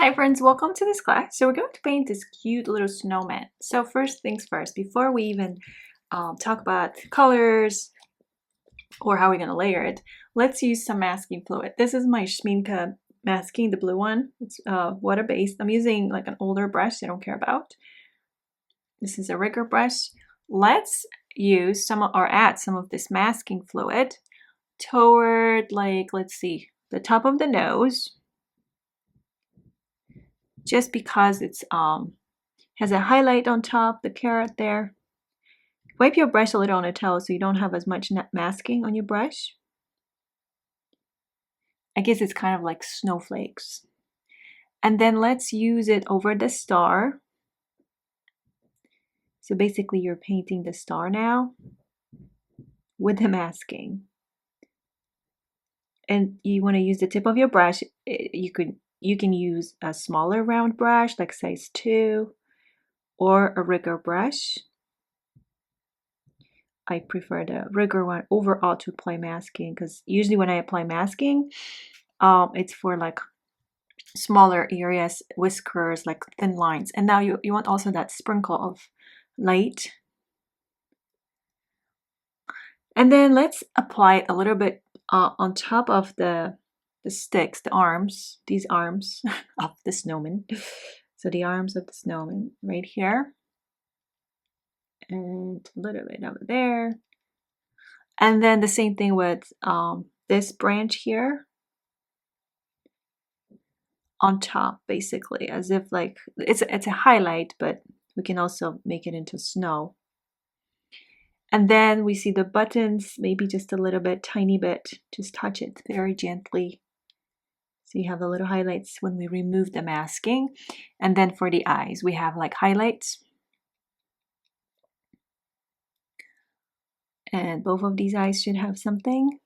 Hi friends, welcome to this class. So we're going to paint this cute little snowman. So first things first, before we even talk about colors or how we're going to layer it, let's use some masking fluid. This is my Raczynska masking, the blue one. It's water-based. I'm using like an older brush I don't care about. This is a rigger brush. Let's use some or add some of this masking fluid toward, like, let's see, the top of the nose. Just because it's has a highlight on top, the carrot there. Wipe your brush a little on a towel so you don't have as much masking on your brush. I guess it's kind of like snowflakes. And then let's use it over the star. So basically you're painting the star now with the masking. And you want to use the tip of your brush. You can use a smaller round brush like size 2 or a rigger brush. I prefer the rigger one overall to apply masking, because usually when I apply masking, it's for like smaller areas, whiskers, like thin lines. And now you want also that sprinkle of light. And then let's apply it a little bit on top of the sticks, the arms, these arms of the snowman. So the arms of the snowman right here. And a little bit over there. And then the same thing with this branch here on top, basically, as if like it's a highlight, but we can also make it into snow. And then we see the buttons, maybe just a little bit, tiny bit, just touch it very gently. So you have the little highlights when we remove the masking. And then for the eyes, we have like highlights. And both of these eyes should have something.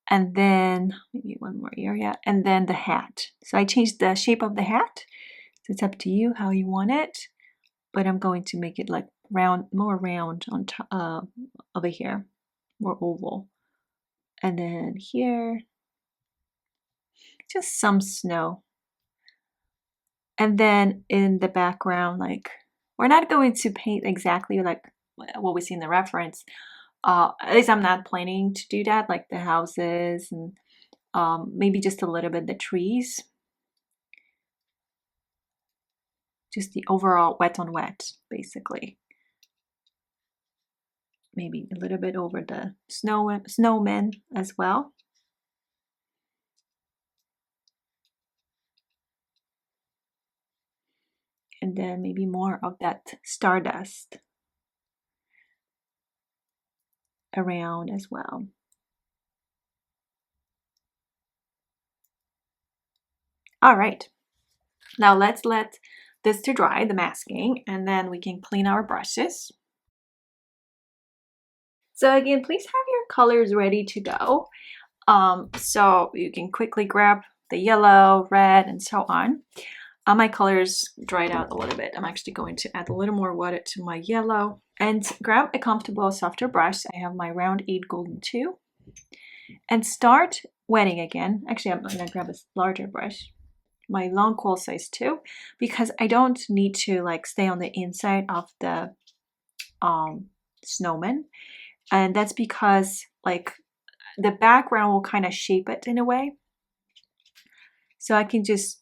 And then maybe one more area, and then the hat. So I changed the shape of the hat. So it's up to you how you want it, but I'm going to make it like round, more round on top over here, more oval. And then here, just some snow. And then in the background, like, we're not going to paint exactly like what we see in the reference. At least I'm not planning to do that, like the houses and maybe just a little bit the trees. Just the overall wet on wet, basically. Maybe a little bit over the snowman as well. And then maybe more of that stardust around as well. All right, now let's let this to dry, the masking, and then we can clean our brushes. So again, please have your colors ready to go. So you can quickly grab the yellow, red, and so on. My colors dried out a little bit. I'm actually going to add a little more water to my yellow and grab a comfortable, softer brush. I have my round 8 golden 2 and start wetting again. Actually, I'm going to grab a larger brush, my long quill size 2, because I don't need to like stay on the inside of the snowman. And that's because like the background will kind of shape it in a way. So I can just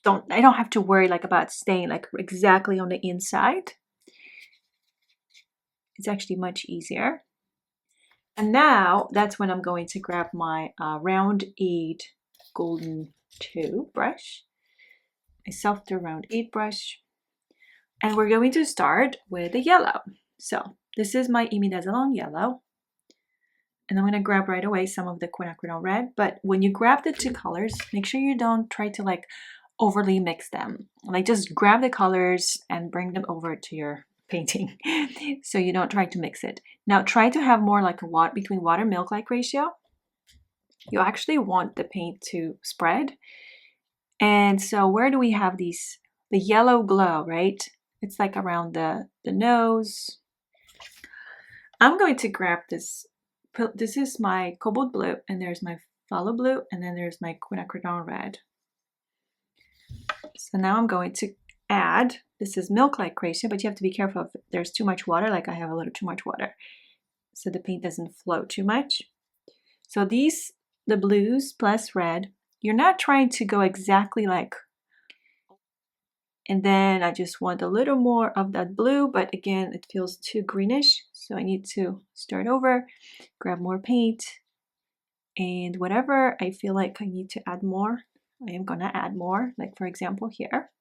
I don't have to worry like about staying like exactly on the inside. It's actually much easier. And now that's when I'm going to grab my round 8 golden 2 brush, a softer round 8 brush, and we're going to start with the yellow. So this is my imidazzle yellow, and I'm going to grab right away some of the quinacridone red. But when you grab the two colors, make sure you don't try to like overly mix them. Like just grab the colors and bring them over to your painting so you don't try to mix it. Now try to have more like a between water milk like ratio. You actually want the paint to spread. And so where do we have these, the yellow glow, right? It's like around the nose. I'm going to grab this. This is my cobalt blue, and there's my phthalo blue, and then there's my quinacridone red. So now I'm going to add, this is milk-like ratio, but you have to be careful if there's too much water, like I have a little too much water, so the paint doesn't flow too much. So these, the blues plus red, you're not trying to go exactly like, and then I just want a little more of that blue, but again, it feels too greenish, so I need to start over, grab more paint, and whatever I feel like I need to add more, I am gonna add more, like for example here,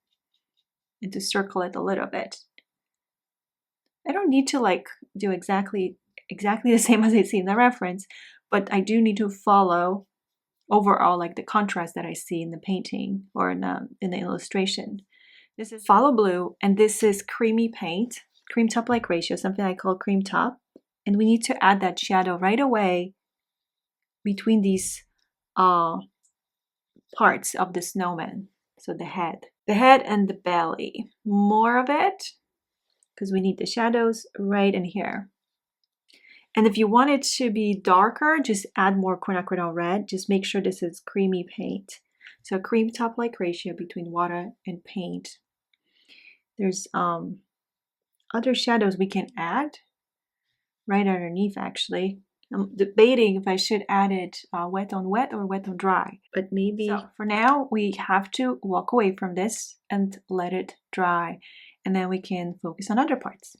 and to circle it a little bit. I don't need to like do exactly the same as I see in the reference, but I do need to follow overall like the contrast that I see in the painting or in the illustration. This is phthalo blue, and this is creamy paint, cream top like ratio, something I call cream top, and we need to add that shadow right away between these parts of the snowman. So the head and the belly, more of it, because we need the shadows right in here. And if you want it to be darker, just add more quinacridone red. Just make sure this is creamy paint. So cream top like ratio between water and paint. There's other shadows we can add right underneath actually. I'm debating if I should add it wet on wet or wet on dry, but maybe so for now we have to walk away from this and let it dry, and then we can focus on other parts.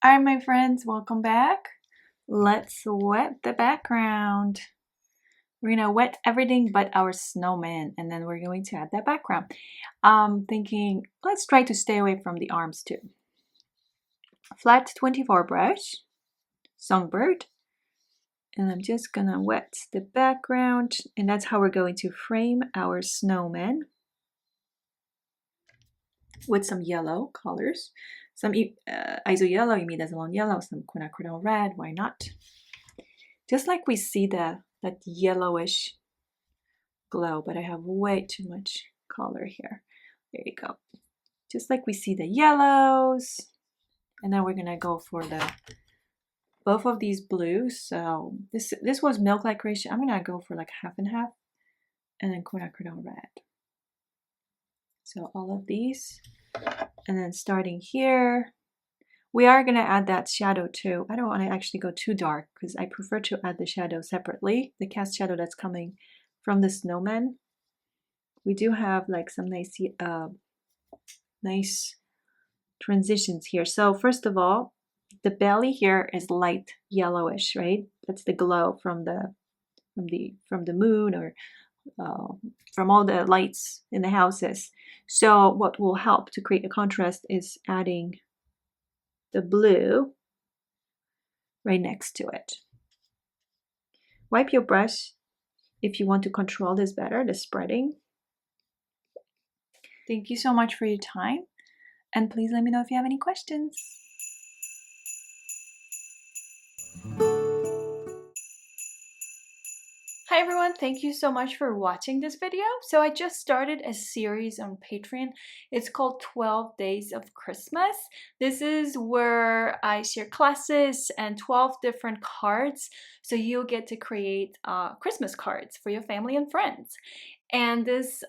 All right, my friends, welcome back. Let's wet the background. We're gonna wet everything but our snowman, and then we're going to add that background. Thinking, let's try to stay away from the arms too. Flat 24 brush, Songbird, and I'm just gonna wet the background, and that's how we're going to frame our snowman with some yellow colors. Some ISO yellow, imidazolone yellow, some quinacridone red, why not? Just like we see that yellowish glow, but I have way too much color here. There you go. Just like we see the yellows, and then we're gonna go for both of these blues. So this was milk-like ratio. I'm gonna go for like half and half, and then quinacridone red. So all of these. And then starting here, we are going to add that shadow too. I don't want to actually go too dark because I prefer to add the shadow separately, the cast shadow that's coming from the snowman. We do have like some nice transitions here. So first of all, the belly here is light yellowish, right? That's the glow from the moon or from all the lights in the houses. So what will help to create a contrast is adding the blue right next to it. Wipe your brush if you want to control this better, the spreading. Thank you so much for your time, and please let me know if you have any questions. Hi everyone, thank you so much for watching this video. So I just started a series on Patreon. It's called 12 Days of Christmas. This is where I share classes and 12 different cards. So you'll get to create Christmas cards for your family and friends. And this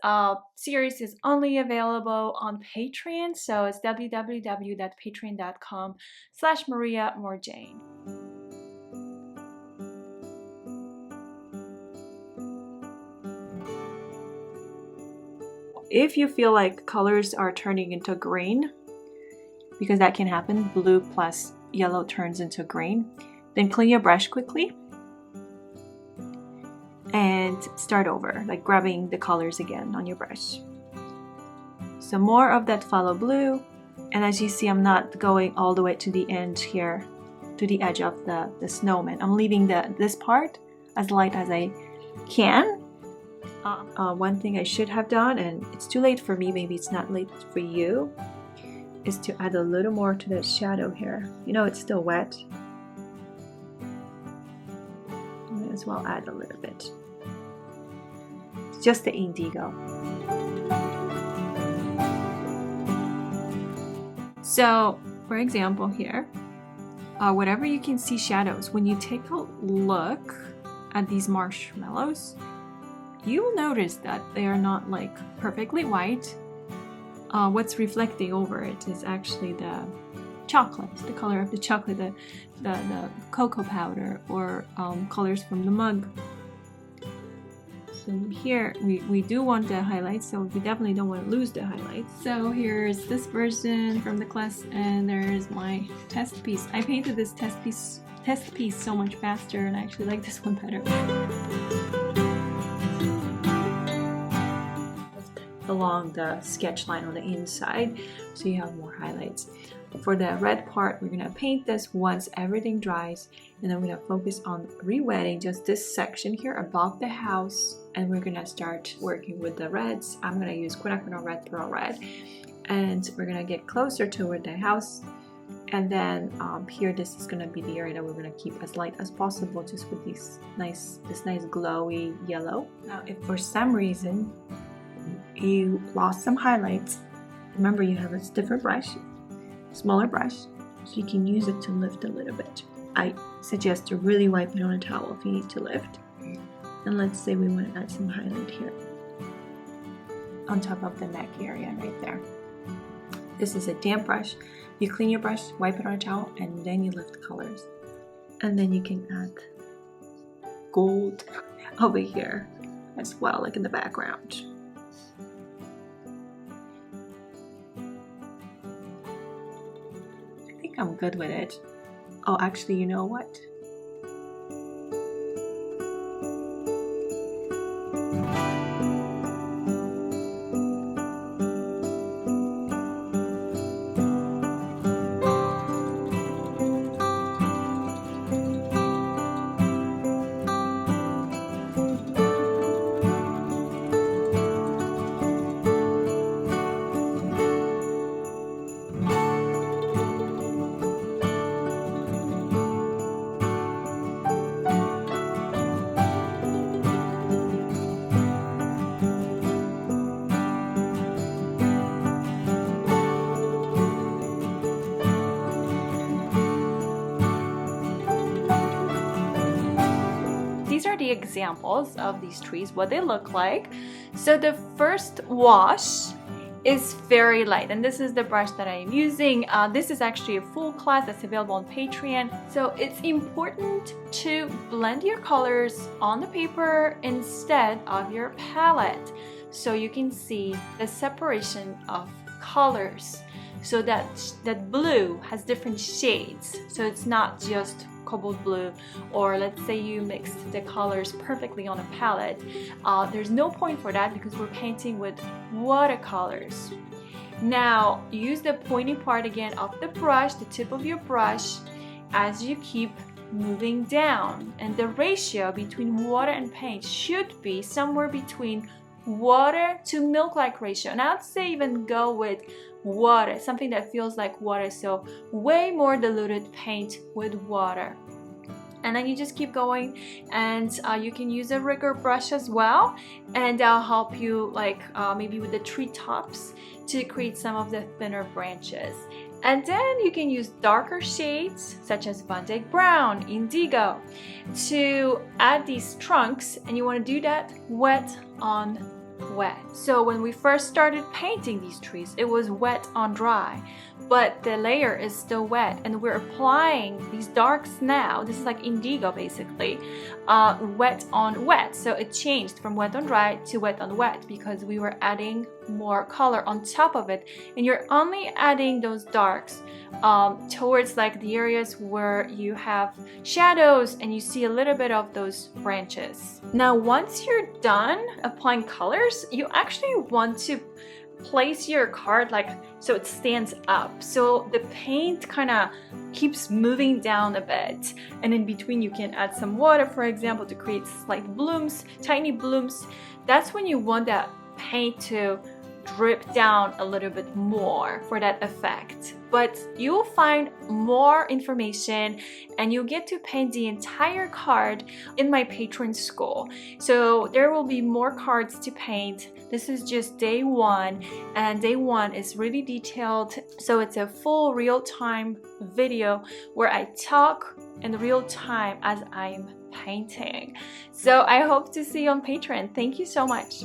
series is only available on Patreon. So it's www.patreon.com/MariaMorjane. If you feel like colors are turning into green, because that can happen, blue plus yellow turns into green, then clean your brush quickly and start over, like grabbing the colors again on your brush. So more of that phthalo blue, and as you see, I'm not going all the way to the end here, to the edge of the snowman. I'm leaving this part as light as I can. One thing I should have done, and it's too late for me, maybe it's not late for you, is to add a little more to the shadow here. You know, it's still wet. Might as well add a little bit. It's just the indigo. So, for example here, whatever you can see shadows, when you take a look at these marshmallows, you will notice that they are not like perfectly white. What's reflecting over it is actually the chocolate, the color of the chocolate, the cocoa powder, or colors from the mug. So here we do want the highlights, so we definitely don't want to lose the highlights. So here's this version from the class, and there's my test piece. I painted this test piece so much faster, and I actually like this one better. Along the sketch line on the inside, so you have more highlights. For the red part, we're gonna paint this once everything dries, and then we're gonna focus on rewetting just this section here above the house, and we're gonna start working with the reds. I'm gonna use quinacridone red, pearl red, and we're gonna get closer toward the house. And then here, this is gonna be the area that we're gonna keep as light as possible, just with this nice glowy yellow. Now, if for some reason you lost some highlights, remember you have a stiffer brush, smaller brush, so you can use it to lift a little bit. I suggest to really wipe it on a towel if you need to lift. And let's say we want to add some highlight here on top of the neck area right there. This is a damp brush. You clean your brush, wipe it on a towel, and then you lift the colors. And then you can add gold over here as well, like in the background. I'm good with it. Oh, actually, you know what? These are the examples of these trees, what they look like. So the first wash is very light, and this is the brush that I am using. This is actually a full class that's available on Patreon. So it's important to blend your colors on the paper instead of your palette, so you can see the separation of colors, so that blue has different shades, so it's not just cobalt blue, or let's say you mixed the colors perfectly on a palette. There's no point for that because we're painting with watercolors. Now use the pointy part again of the brush, the tip of your brush, as you keep moving down, and the ratio between water and paint should be somewhere between water to milk-like ratio. And I'd say even go with water, something that feels like water, so way more diluted paint with water. And then you just keep going, and you can use a rigger brush as well, and that'll help you, like maybe with the tree tops, to create some of the thinner branches. And then you can use darker shades such as Van Dyke Brown, Indigo, to add these trunks, and you want to do that wet on wet. So when we first started painting these trees, it was wet on dry, but the layer is still wet, and we're applying these darks now. This is like indigo basically, wet on wet. So it changed from wet on dry to wet on wet because we were adding more color on top of it, and you're only adding those darks towards like the areas where you have shadows and you see a little bit of those branches. Now once you're done applying colors, you actually want to place your card like so it stands up, so the paint kind of keeps moving down a bit, and in between you can add some water, for example, to create slight blooms, tiny blooms. That's when you want that paint to drip down a little bit more for that effect. But you'll find more information and you'll get to paint the entire card in my Patreon school. So there will be more cards to paint This is just day 1, and day 1 is really detailed, so it's a full real-time video where I talk in real time as I'm painting. So I hope to see you on Patreon. Thank you so much.